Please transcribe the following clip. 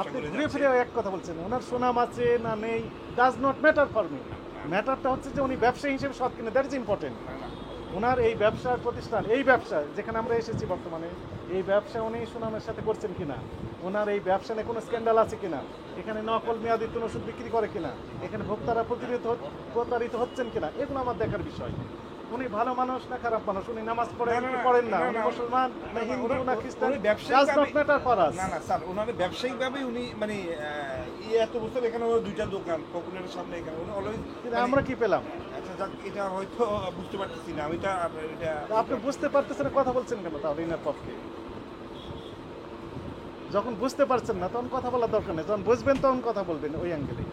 আপনি ঘুরে ফিরে এক কথা বলছেন, ওনার সুনাম আছে না নেই does not matter for me. ম্যাটারটা হচ্ছে যে উনি ব্যবসায়ী হিসেবে সৎ কিনা, দ্যাট ইজ ইম্পর্টেন্ট। ওনার এই ব্যবসার প্রতিষ্ঠান, এই ব্যবসা যেখানে আমরা এসেছি বর্তমানে, এই ব্যবসা উনি সুনামের সাথে করছেন কিনা, ওনার এই ব্যবসা নিয়ে কোনো স্ক্যান্ডাল আছে কিনা, এখানে নকল মেয়াদোত্তীর্ণ ওষুধ বিক্রি করে কিনা, এখানে ভোক্তারা প্রতারিত হচ্ছেন কিনা, এগুলো আমার দেখার বিষয়। উনি ভালো মানুষ না খারাপ মানুষ, উনি নামাজ পড়েন কি পড়েন না, উনি মুসলমান না হিন্দু না খ্রিস্টান, does not matter for us. না স্যার, ওনার ব্যবসায়িকভাবে উনি মানে এত বছর এখানে ওর দুইটা দোকান পপুলারের সামনে, এখানে উনি অলওয়েজ। আমরা কি পেলাম? আচ্ছা যাক, এটা হয়তো বুঝতে পারতেছি না আমি। এটা আপনি বুঝতে পারতেছেন, কথা বলছেন কেন তাহলে ইনার পক্ষে? যখন বুঝতে পারছেন না তখন কথা বলার দরকার নেই, যখন বুঝবেন তখন কথা বলবেন ওই অ্যাঙ্গেলে।